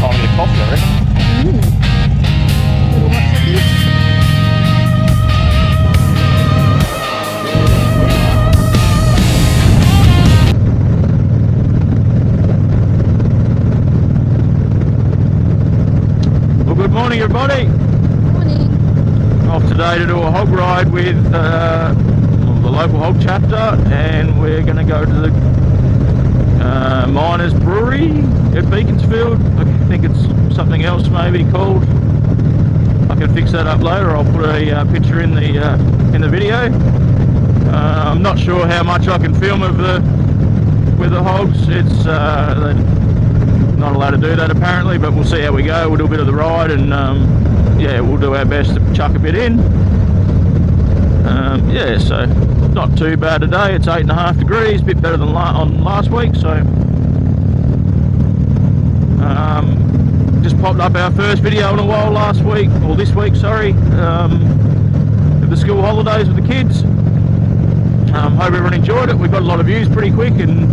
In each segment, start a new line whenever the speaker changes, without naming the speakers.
Time to get a coffee, I reckon.
Little hot chocolate.
Well, good morning, everybody.
Morning.
Off today to do a hog ride with the local hog chapter, and we're going to go to the Miners Brewery at Beaconsfield. I think it's something else maybe called. I can fix that up later. I'll put a picture in the video. I'm not sure how much I can film of with the hogs. It's they're not allowed to do that apparently, but we'll see how we go. We'll do a bit of the ride, and yeah, we'll do our best to chuck a bit in. Yeah, so not too bad today. It's 8.5 degrees, a bit better than on last week. So just popped up our first video in a while last week, or this week, sorry, of the school holidays with the kids. Hope everyone enjoyed it. We got a lot of views pretty quick, and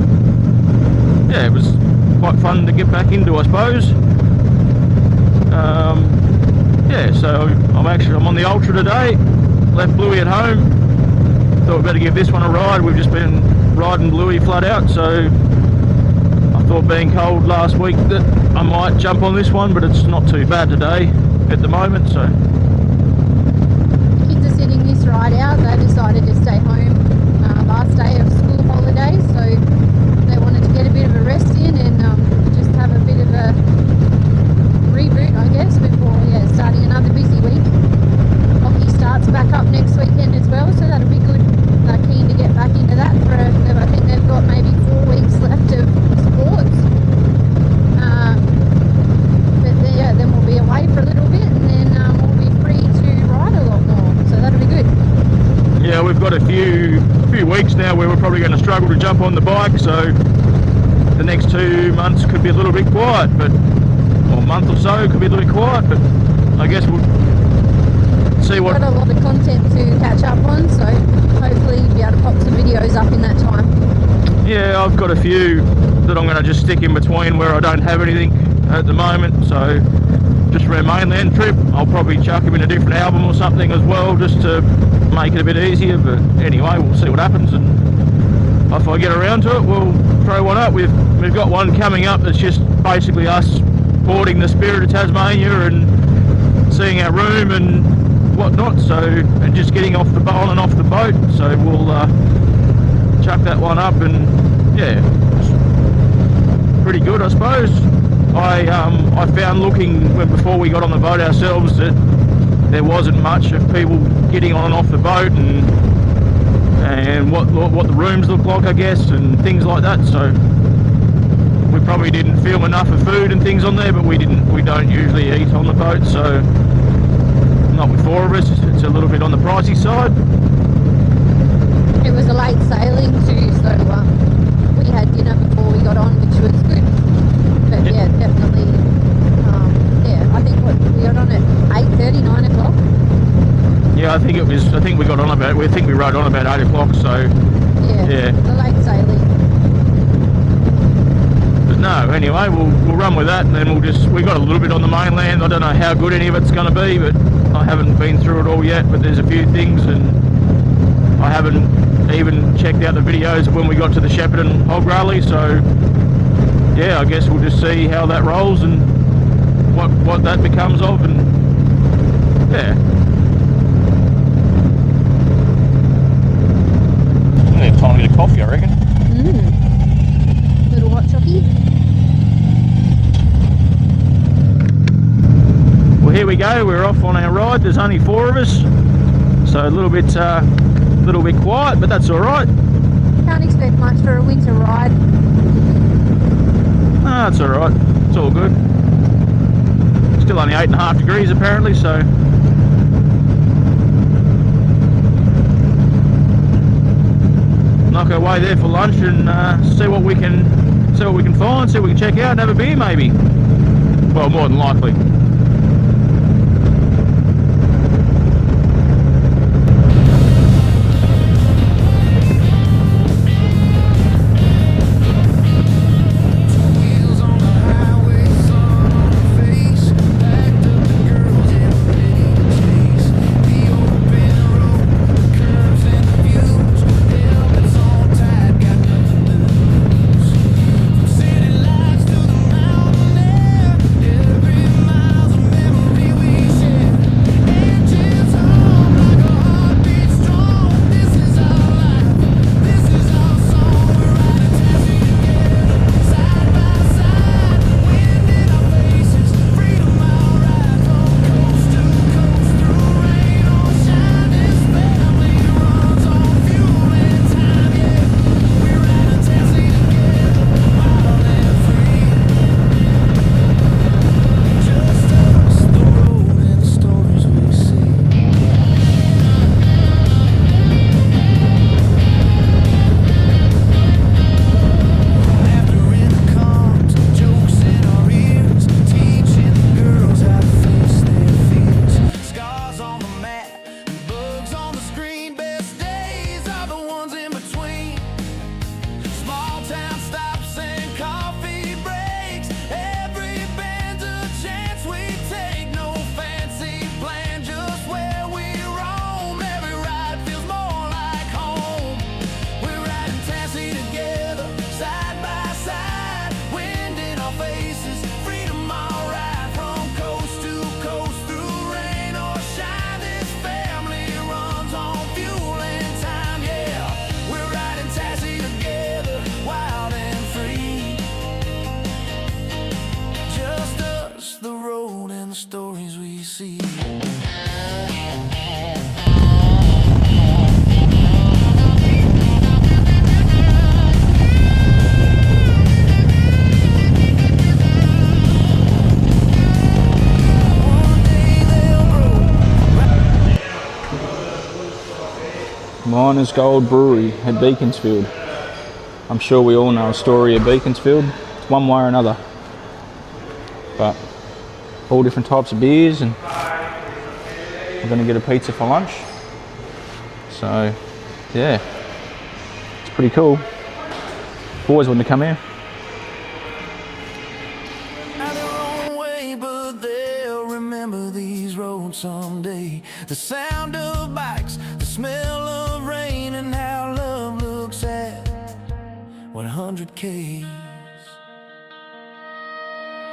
yeah, it was quite fun to get back into, I suppose. Yeah, so I'm on the Ultra today. Left Bluey at home. Thought we'd better give this one a ride. We've just been riding Bluey flat out, so I thought, being cold last week, that I might jump on this one, but it's not too bad today at the moment. So
Kids are sitting this ride out. They decided to stay home last day of school holidays, so they wanted to get a bit of a rest in and just have a bit of a reboot, I guess, before starting another busy week. Hockey starts back up next weekend as well, so that'll be good. They're keen to get back into that for, I think they've got maybe 4 weeks left of sports. But then we'll be away for a little bit, and then we'll be free to ride a lot more, so that'll be good.
yeah, we've got a few weeks now where we're probably going to struggle to jump on the bike, so the next 2 months could be a little bit quiet, or a month or so could be a little bit quiet, but I guess we'll see what...
Got a lot of content to catch up on, so hopefully you'll be able to pop some videos up in that time.
Yeah, I've got a few that I'm going to just stick in between where I don't have anything at the moment, so just for our mainland trip, I'll probably chuck them in a different album or something as well, just to make it a bit easier. But anyway, we'll see what happens, and if I get around to it, we'll throw one up. We've got one coming up that's just basically us boarding the Spirit of Tasmania and seeing our room and whatnot, so, and just getting off the bowl and off the boat. So we'll chuck that one up, and yeah, pretty good, I suppose. I found looking before we got on the boat ourselves that there wasn't much of people getting on and off the boat, and what the rooms look like, I guess, and things like that. So we probably didn't film enough of food and things on there, but we don't usually eat on the boat, so not with 4 of us. It's a little bit on the pricey side.
It was a late sailing too, so we had dinner before we got on, which was good. But yeah, definitely, I think we got on at 8:30, 9 o'clock.
Yeah, I think we got on about, we rode on about 8 o'clock, so yeah.
The late sailing.
But no, anyway, we'll run with that, and then we got a little bit on the mainland. I don't know how good any of it's going to be, but I haven't been through it all yet, but there's a few things, and I haven't even checked out the videos of when we got to the Shepparton hog rally, so yeah, I guess we'll just see how that rolls and what that becomes of, and yeah. Yeah, time to get a coffee, I reckon.
Little hot chocolate.
Well, here we go. We're off on our ride. There's only 4 of us, so a little bit quiet, but that's all right.
Can't expect much for a winter ride.
Ah, it's all right. It's all good. Still only 8.5 degrees apparently, so knock our way there for lunch and see what we can find, see what we can check out, and have a beer maybe. Well, more than likely. Miners Gold Brewery at Beaconsfield. I'm sure we all know a story of Beaconsfield, one way or another. But all different types of beers, and we're going to get a pizza for lunch. So, yeah, it's pretty cool. Always wanted to come here.
Remember these roads someday. The sound of bikes, the smell of rain, and how love looks at 100 Ks.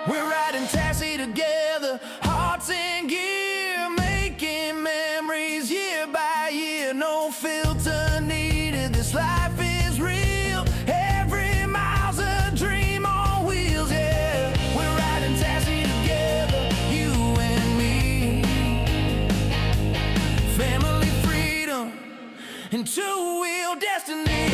We're riding taxi together, hearts in gear, making memories year by year. No filter needed, this life is real. Every mile's a dream on wheels, yeah. We're riding taxi together, you and me. Family freedom and two-wheel destiny.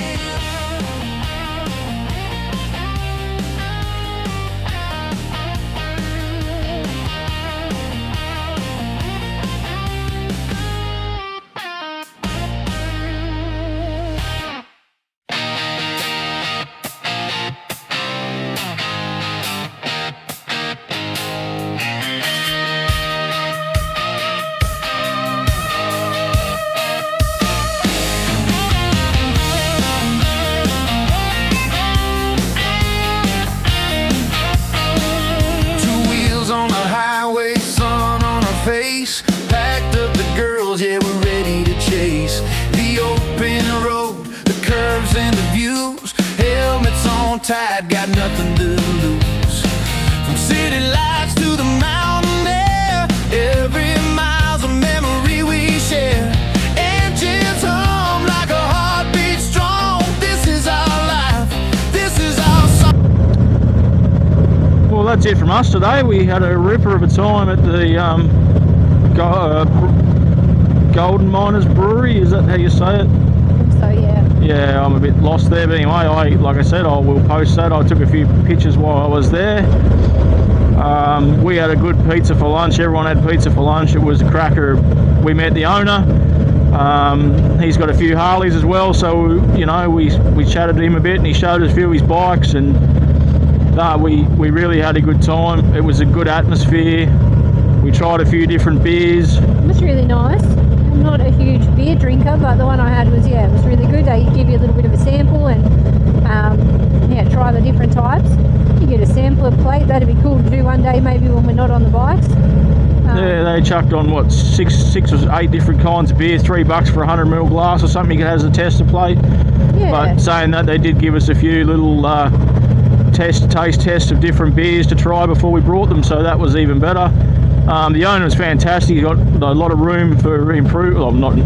Packed up the girls, yeah, we're ready to chase the open road, the curves and the views. Helmets on tight, got nothing to lose. From city lights to the mountain air, every mile's a memory we share. Engines hum like a heartbeat strong. This is our life, this is our song.
Well, that's it from us today. We had a ripper of a time at the Golden Miners Brewery, is that how you say it?
I think so, yeah.
Yeah, I'm a bit lost there, but anyway, like I said, I will post that. I took a few pictures while I was there. We had a good pizza for lunch. Everyone had pizza for lunch. It was a cracker. We met the owner. He's got a few Harleys as well, so you know, we chatted to him a bit, and he showed us a few of his bikes, and we really had a good time. It was a good atmosphere. We tried a few different beers.
It was really nice. I'm not a huge beer drinker, but the one I had was, yeah, it was really good. They give you a little bit of a sample and, yeah, try the different types. You get a sampler plate. That'd be cool to do one day, maybe when we're not on the bikes.
Yeah, they chucked on, what, six or 8 different kinds of beer, $3 for a 100ml glass or something you could have as a tester plate.
Yeah.
But saying that, they did give us a few little taste tests of different beers to try before we brought them, so that was even better. The owner was fantastic. He's got a lot of room for improvement.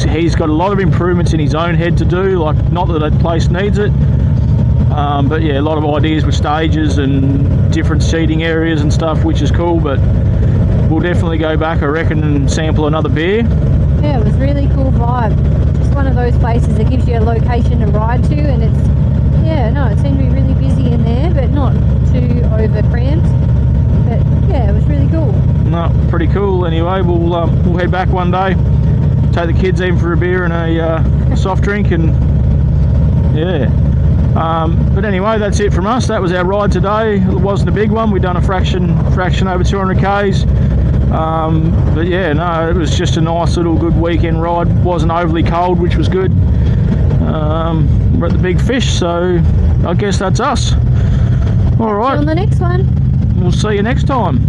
He's got a lot of improvements in his own head to do. Like, not that that place needs it, but yeah, a lot of ideas with stages and different seating areas and stuff, which is cool. But we'll definitely go back, I reckon, and sample another beer.
Yeah, it was really cool vibe. Just one of those places that gives you a location to ride to, and it seemed to be really busy in there, but not too over cramped. But yeah, it was really cool.
No, pretty cool. Anyway, we'll head back one day, take the kids in for a beer and a soft drink, and yeah. But anyway, that's it from us. That was our ride today. It wasn't a big one. We've done a fraction over 200 Ks. But yeah, no, it was just a nice little good weekend ride. Wasn't overly cold, which was good. We're at the Big Fish, so I guess that's us. All right.
On the next one.
We'll see you next time.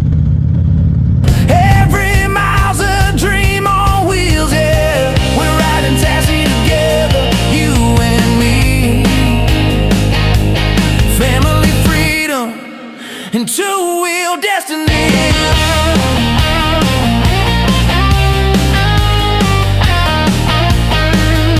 Every mile's a dream on wheels, yeah. We're riding taxi together, you and me. Family freedom and two-wheel destiny.